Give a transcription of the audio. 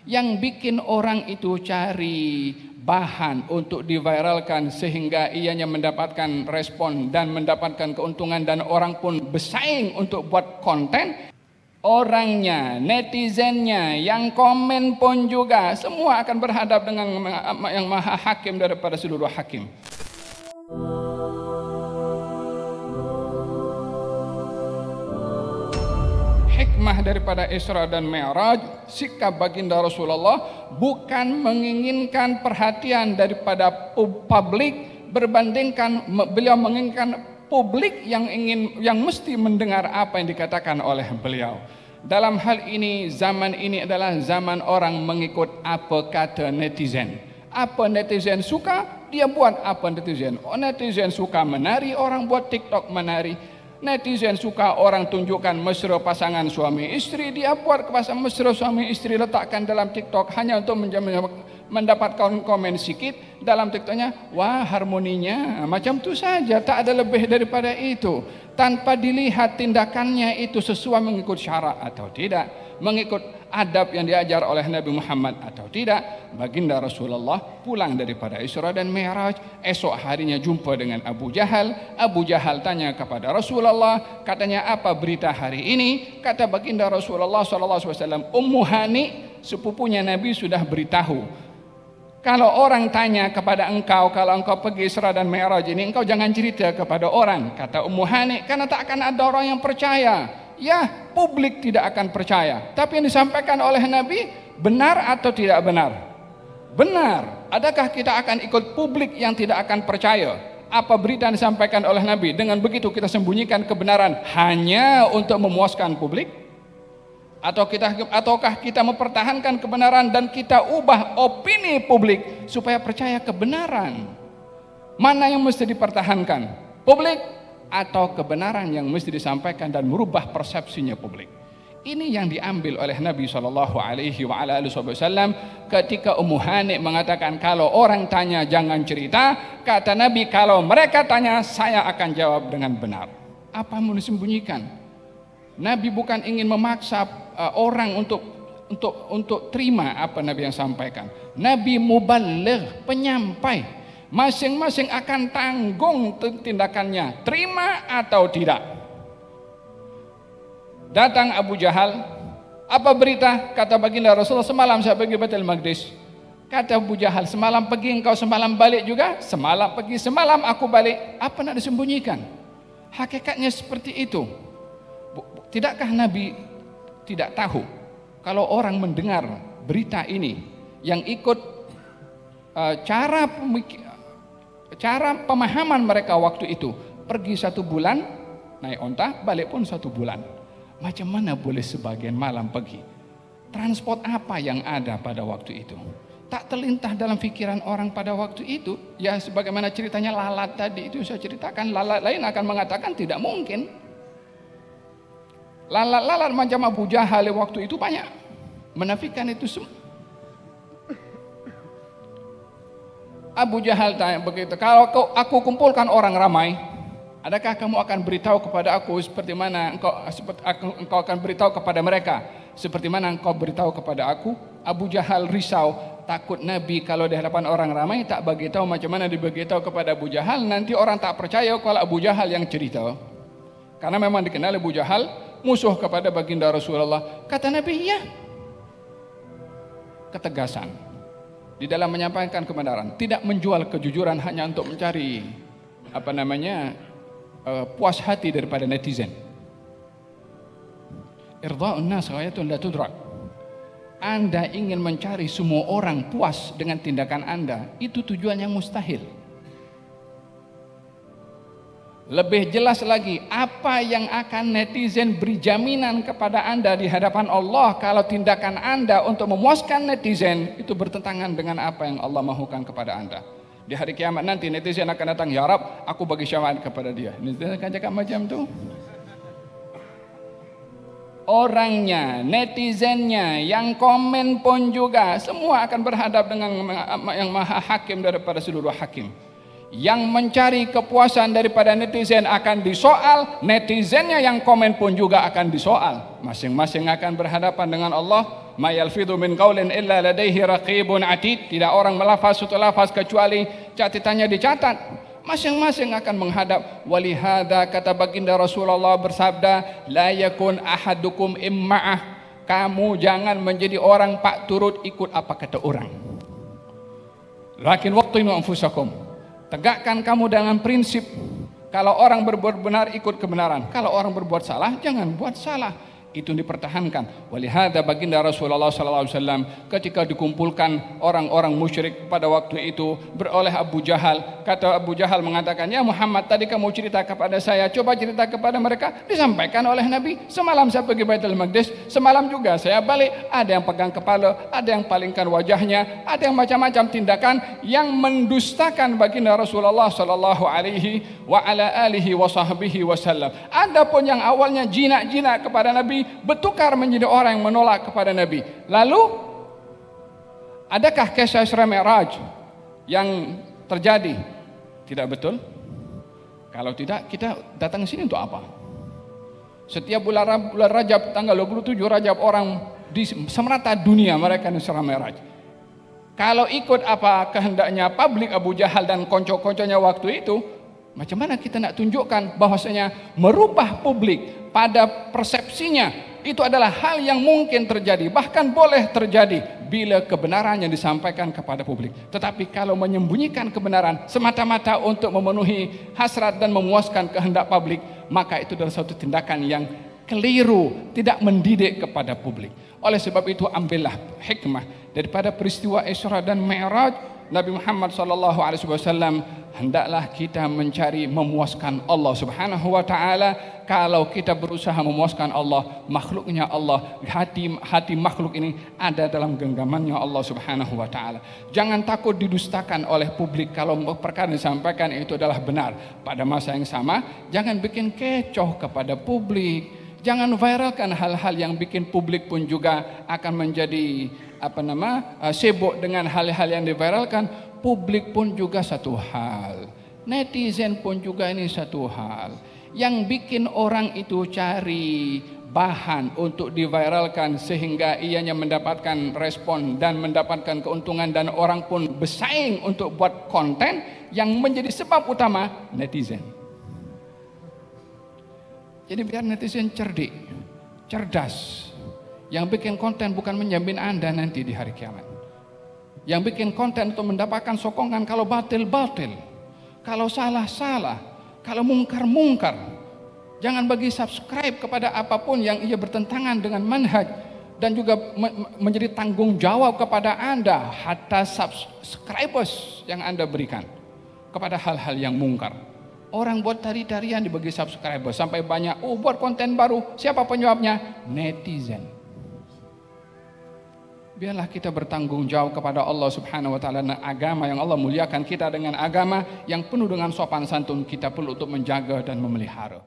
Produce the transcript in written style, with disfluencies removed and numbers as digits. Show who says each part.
Speaker 1: Yang bikin orang itu cari bahan untuk diviralkan sehingga ianya mendapatkan respon dan mendapatkan keuntungan dan orang pun bersaing untuk buat konten. Orangnya, netizennya, yang komen pun juga semua akan berhadap dengan yang maha hakim daripada seluruh hakim. Hikmah daripada Isra dan Mi'raj, sikap baginda Rasulullah bukan menginginkan perhatian daripada publik, berbandingkan beliau menginginkan publik yang mesti mendengar apa yang dikatakan oleh beliau. Dalam hal ini, zaman ini adalah zaman orang mengikut apa kata netizen. Apa netizen suka, dia buat apa netizen. Netizen suka menari, orang buat TikTok menari. Netizen suka orang tunjukkan mesra pasangan suami istri, dia buat pasangan mesra suami istri letakkan dalam TikTok hanya untuk mendapatkan komen sikit dalam TikToknya. Wah, harmoninya macam tu saja, tak ada lebih daripada itu, tanpa dilihat tindakannya itu sesuai mengikut syarak atau tidak, mengikut adab yang diajar oleh Nabi Muhammad atau tidak. Baginda Rasulullah pulang daripada Isra dan Mi'raj, esok harinya jumpa dengan Abu Jahal. Abu Jahal tanya kepada Rasulullah, katanya, apa berita hari ini? Kata baginda Rasulullah SAW, Ummu Hani, sepupunya Nabi, sudah beritahu, kalau orang tanya kepada engkau, kalau engkau pergi Isra dan Mi'raj ini, engkau jangan cerita kepada orang. Kata Ummu Hani, karena tak akan ada orang yang percaya. Ya, publik tidak akan percaya. Tapi yang disampaikan oleh Nabi benar atau tidak benar? Benar. Adakah kita akan ikut publik yang tidak akan percaya apa berita yang disampaikan oleh Nabi? Dengan begitu kita sembunyikan kebenaran hanya untuk memuaskan publik? Ataukah kita mempertahankan kebenaran dan kita ubah opini publik supaya percaya kebenaran? Mana yang mesti dipertahankan? Publik atau kebenaran yang mesti disampaikan dan merubah persepsinya publik? Ini yang diambil oleh Nabi SAW ketika Ummu Hani mengatakan, kalau orang tanya jangan cerita. Kata Nabi, kalau mereka tanya saya akan jawab dengan benar. Apa mau disembunyikan? Nabi bukan ingin memaksa orang untuk terima apa Nabi yang sampaikan. Nabi muballigh, penyampai. Masing-masing akan tanggung tindakannya, terima atau tidak. Datang Abu Jahal, apa berita? Kata baginda Rasulullah, semalam saya pergi Baitul Maqdis. Kata Abu Jahal, semalam pergi engkau, semalam balik juga? Semalam pergi, semalam aku balik. Apa nak disembunyikan? Hakikatnya seperti itu. Tidakkah Nabi tidak tahu kalau orang mendengar berita ini yang ikut cara pemahaman mereka waktu itu, pergi 1 bulan naik onta, balik pun 1 bulan. Macam mana boleh sebagian malam pergi? Transport apa yang ada pada waktu itu? Tak terlintas dalam fikiran orang pada waktu itu. Ya, sebagaimana ceritanya lalat tadi itu saya ceritakan, lalat lain akan mengatakan tidak mungkin. Lalat-lalat macam Abu Jahal waktu itu banyak menafikan itu semua. Abu Jahal tanya begitu, kalau aku kumpulkan orang ramai, adakah kamu akan beritahu kepada aku seperti mana engkau akan beritahu kepada mereka seperti mana engkau beritahu kepada aku? Abu Jahal risau, takut Nabi kalau di hadapan orang ramai tak bagi tahu macam mana diberitahu kepada Abu Jahal, nanti orang tak percaya kalau Abu Jahal yang cerita. Karena memang dikenal Abu Jahal musuh kepada baginda Rasulullah. Kata Nabi, ya, ketegasan di dalam menyampaikan kebenaran, tidak menjual kejujuran hanya untuk mencari puas hati daripada netizen. Irda'un nas ghayatun la tudrak. Anda ingin mencari semua orang puas dengan tindakan Anda, itu tujuan yang mustahil. Lebih jelas lagi, apa yang akan netizen beri jaminan kepada Anda di hadapan Allah kalau tindakan Anda untuk memuaskan netizen itu bertentangan dengan apa yang Allah mahukan kepada Anda. Di hari kiamat nanti netizen akan datang, ya Rab, aku bagi syafaat kepada dia. Netizen akan cakap macam tu. Orangnya, netizennya, yang komen pun juga semua akan berhadap dengan yang maha hakim daripada seluruh hakim. Yang mencari kepuasan daripada netizen akan disoal, netizennya yang komen pun juga akan disoal. Masing-masing akan berhadapan dengan Allah, ma yalfidhu min qaulin illa ladaihi raqibun atid. Tidak orang melafaz suatu lafaz kecuali catatannya dicatat. Masing-masing akan menghadap. Walihada kata baginda Rasulullah bersabda, la yakun ahadukum imma'ah. Kamu jangan menjadi orang pak turut ikut apa kata orang. Lakin waqtinu anfusakum. Tegakkan kamu dengan prinsip. Kalau orang berbuat benar ikut kebenaran. Kalau orang berbuat salah jangan buat salah. Itu dipertahankan. Walihada baginda Rasulullah SAW ketika dikumpulkan orang-orang musyrik pada waktu itu beroleh Abu Jahal. Kata Abu Jahal mengatakan, ya Muhammad, tadi kamu cerita kepada saya, coba cerita kepada mereka. Disampaikan oleh Nabi. Semalam saya pergi Baitul Maqdis, semalam juga saya balik. Ada yang pegang kepala, ada yang palingkan wajahnya, ada yang macam-macam tindakan yang mendustakan baginda Rasulullah SAW. Adapun yang awalnya jinak-jinak kepada Nabi bertukar menjadi orang yang menolak kepada Nabi. Lalu adakah kisah Isra Mi'raj yang terjadi? Tidak betul. Kalau tidak, kita datang ke sini untuk apa? Setiap bulan Rajab tanggal 27 Rajab orang di semerata dunia mereka Isra Mi'raj. Kalau ikut apa kehendaknya publik Abu Jahal dan konco-konconya waktu itu, macam mana kita nak tunjukkan bahwasanya merubah publik pada persepsinya itu adalah hal yang mungkin terjadi, bahkan boleh terjadi bila kebenaran yang disampaikan kepada publik. Tetapi kalau menyembunyikan kebenaran semata-mata untuk memenuhi hasrat dan memuaskan kehendak publik, maka itu adalah suatu tindakan yang keliru, tidak mendidik kepada publik. Oleh sebab itu ambillah hikmah daripada peristiwa Isra dan Mi'raj. Nabi Muhammad SAW hendaklah kita mencari memuaskan Allah Subhanahu wa taala. Kalau kita berusaha memuaskan Allah, makhluknya Allah, hati makhluk ini ada dalam genggamannya Allah Subhanahu wa taala. Jangan takut didustakan oleh publik kalau perkara yang disampaikan itu adalah benar. Pada masa yang sama, jangan bikin kecoh kepada publik. Jangan viralkan hal-hal yang bikin publik pun juga akan menjadi sibuk dengan hal-hal yang diviralkan. Publik pun juga satu hal, netizen pun juga ini satu hal. Yang bikin orang itu cari bahan untuk diviralkan sehingga ianya mendapatkan respon dan mendapatkan keuntungan, dan orang pun bersaing untuk buat konten yang menjadi sebab utama netizen. Jadi biar netizen cerdik, cerdas. Yang bikin konten bukan menjamin Anda nanti di hari kiamat. Yang bikin konten untuk mendapatkan sokongan, kalau batil-batil, kalau salah-salah, kalau mungkar-mungkar. Jangan bagi subscribe kepada apapun yang ia bertentangan dengan manhaj, dan juga menjadi tanggung jawab kepada Anda hatta subscribers yang Anda berikan kepada hal-hal yang mungkar. Orang buat tari-tarian dibagi subscriber sampai banyak, buat konten baru, siapa penyebabnya? Netizen. Biarlah kita bertanggung jawab kepada Allah Subhanahu wa taala dan agama yang Allah muliakan kita dengan agama yang penuh dengan sopan santun. Kita perlu untuk menjaga dan memelihara.